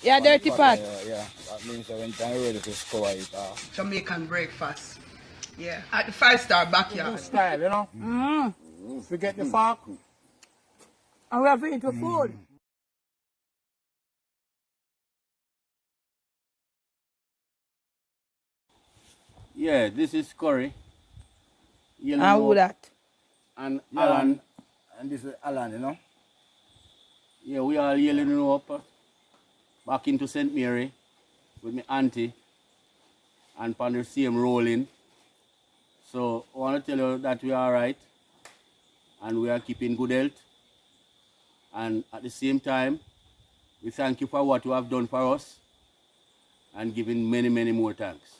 Yeah, dirty pot. Yeah. That means that when time ready to score it. Jamaican breakfast. Yeah, at the 5-star backyard. Style, you know. Forget the fork. And we have to eat the food. Yeah, this is curry. And who that? And Yeah. Alan. And this is Alan, you know. Yeah, we all yelling up back into St. Mary with my auntie and on the same rolling. So I want to tell you that we are alright and we are keeping good health. And at the same time, we thank you for what you have done for us and giving many, many more thanks.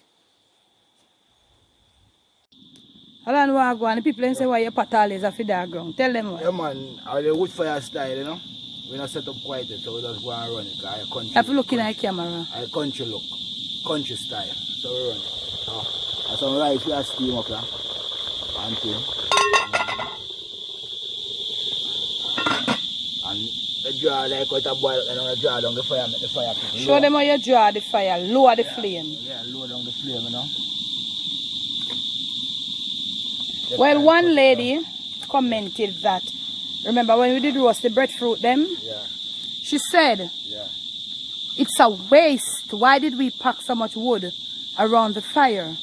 Alan, what go on? The people say why your pot all is a feeder ground. Tell them what. Yeah, man. The wood fire style, you know. We're not set up quite yet, so we just go and run it. Country, You have to look in the camera. country look. Country style. So we run it. And some rice we have steam up there. And thing. And the draw like what a boil and the draw down the fire, make the fire cook. Show them how you draw the fire, lower the flame. Yeah, lower down the flame, you know. Well, one lady commented that, remember when we did roast the breadfruit them? Yeah. She said, Yeah. it's a waste. Why did we pack so much wood around the fire?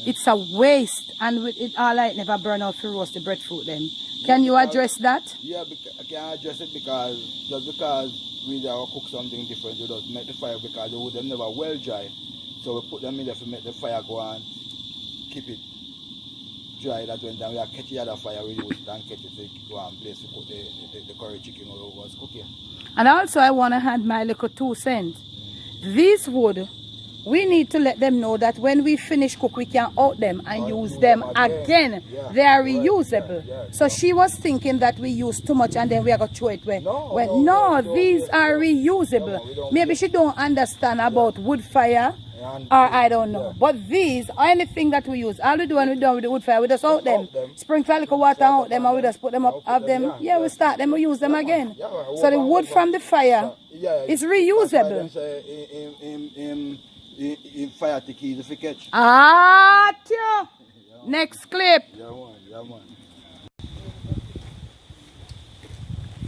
It's a waste, and with it all like never burn out to roast the breadfruit them. Can you address that? Yeah, I can address it because just because we cook something different, we just make the fire because the wood them never well dry. So we put them in there to make the fire go and keep it dry. That when we are catching the other fire, we use it and catch it to go and place to cook the curry chicken or whatever was cooking. And also I want to add my little 2 cents. These wood, we need to let them know that when we finish cook, we can out them and use them again. Yeah. They are reusable. Yeah. So she was thinking that we use too much and then we are going to throw it away. No, These are reusable. Maybe she don't understand about wood fire. Or I don't know. But these, anything that we use, all we do when we're done with the wood fire, we just out them. Sprinkle a little water out them and we just put them up, have them. Yeah, we start them, we use them again. So the wood from the fire is reusable. In fire to keep the catch. Ah, tja. Next clip. Yeah, man.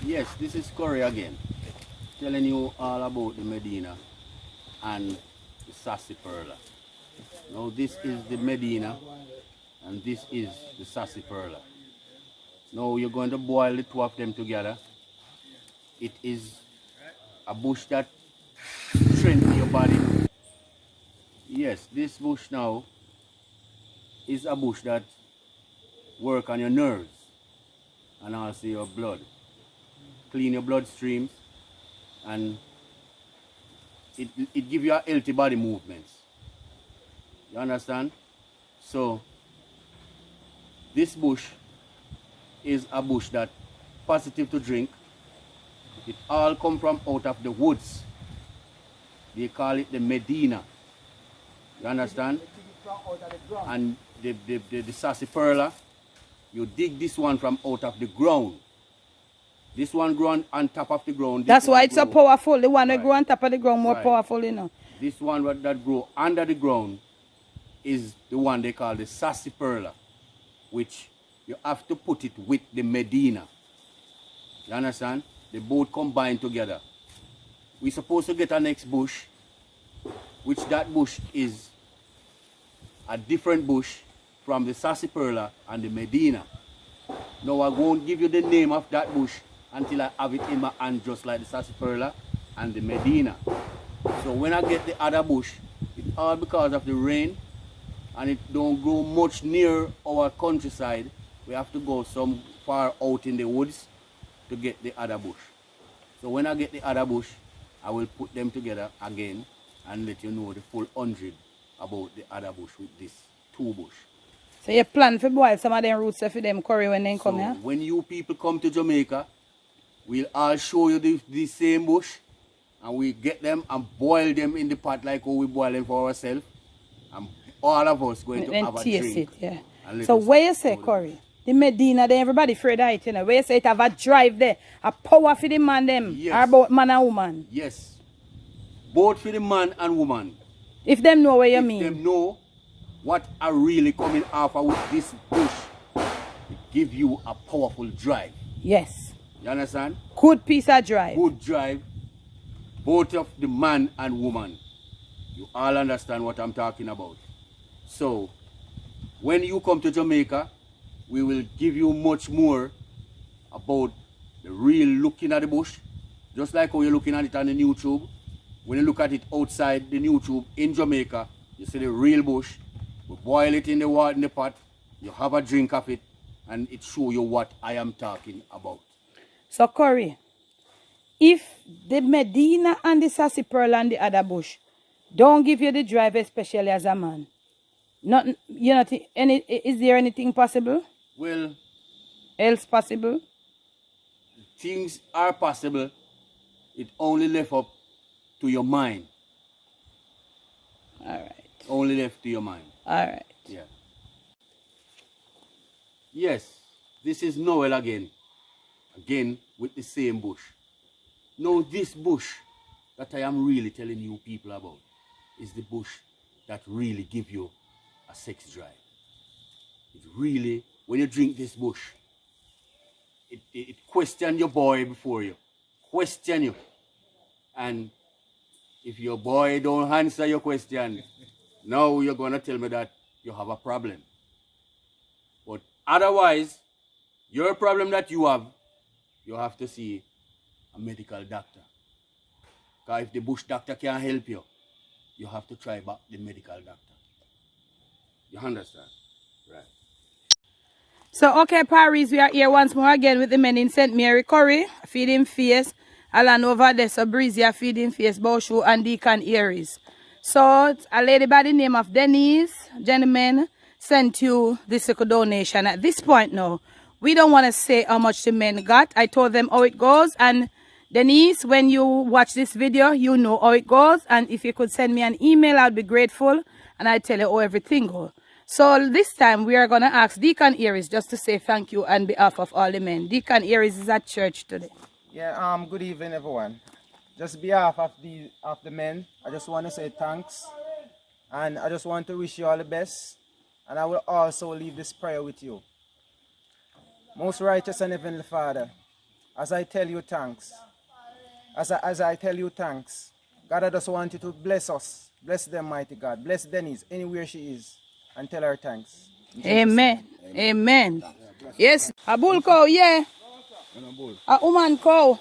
Yes, this is curry again. Telling you all about the Medina and the sarsaparilla. Now this is the Medina and this is the sarsaparilla. Now you're going to boil the 2 of them together. It is a bush that strengthens your body. Yes, this bush now is a bush that works on your nerves and also your blood. Clean your blood streams and it gives you a healthy body movements. You understand? So this bush is a bush that positive to drink. It all come from out of the woods. They call it the Medina. You understand? And the sarsaparilla, you dig this one from out of the ground. This one grow on top of the ground. That's why it's so powerful. The one that grow on top of the ground more powerful, you know. This one that grow under the ground is the one they call the sarsaparilla, which you have to put it with the Medina. You understand? They both combine together. We're supposed to get our next bush, which that bush is a different bush from the sarsaparilla and the Medina. Now I won't give you the name of that bush until I have it in my hand, just like the sarsaparilla and the Medina. So when I get the other bush, it's all because of the rain and it don't grow much near our countryside. We have to go some far out in the woods to get the other bush. So when I get the other bush, I will put them together again and let you know the full 100 about the other bush with this 2 bush. So you plan to boil some of them roots for them curry when they come here? When you people come to Jamaica, we'll all show you the same bush and we get them and boil them in the pot like how we boil them for ourselves. And all of us going to have a drink. It, yeah. So where you say curry? The Medina, they everybody afraid of it, you know. Where you say it have a drive there, a power for the man them, yes. or about man and woman. Yes. both for the man and woman. If them know what you If mean. them know what are really coming after with this bush, it give you a powerful drive. Yes. You understand? Good piece of drive. Good drive, both of the man and woman. You all understand what I'm talking about. So, when you come to Jamaica, we will give you much more about the real looking at the bush. Just like how you're looking at it on the YouTube. When you look at it outside the YouTube in Jamaica, you see the real bush. We boil it in the water in the pot. You have a drink of it, and it show you what I am talking about. So, Corey, if the Medina and the sassy pearl and the other bush don't give you the drive, especially as a man, not, you know, is there anything possible? Well, Else possible? things are possible. It only left up to your mind. All right. Only left to your mind. All right. Yeah. Yes, this is Noel again. Again with the same bush. Now this bush that I am really telling you people about is the bush that really give you a sex drive. It really, when you drink this bush, it question your boy before you. Question you. And if your boy don't answer your question, now you're going to tell me that you have a problem. But otherwise, your problem that you have to see a medical doctor. Because if the bush doctor can't help you, you have to try back the medical doctor. You understand? Right. So, okay, Paris, we are here once more again with the men in St. Mary. Corey, feeding face. Alan over there, so Breezy, feeding face, Boshu, and Deacon Aries. So, a lady by the name of Denise, gentlemen, sent you this little donation. At this point now, we don't want to say how much the men got. I told them how it goes. And Denise, when you watch this video, you know how it goes. And if you could send me an email, I'd be grateful. And I'd tell you how everything goes. So this time, we are going to ask Deacon Aries just to say thank you on behalf of all the men. Deacon Aries is at church today. Yeah, good evening, everyone. Just behalf of the men, I just want to say thanks. And I just want to wish you all the best. And I will also leave this prayer with you. Most righteous and heavenly Father, as I tell you thanks, as I tell you thanks, God, I just want you to bless us. Bless them, mighty God. Bless Denise, anywhere she is, and tell her thanks. Amen. Amen. Yes, a bull cow, yeah. A woman cow.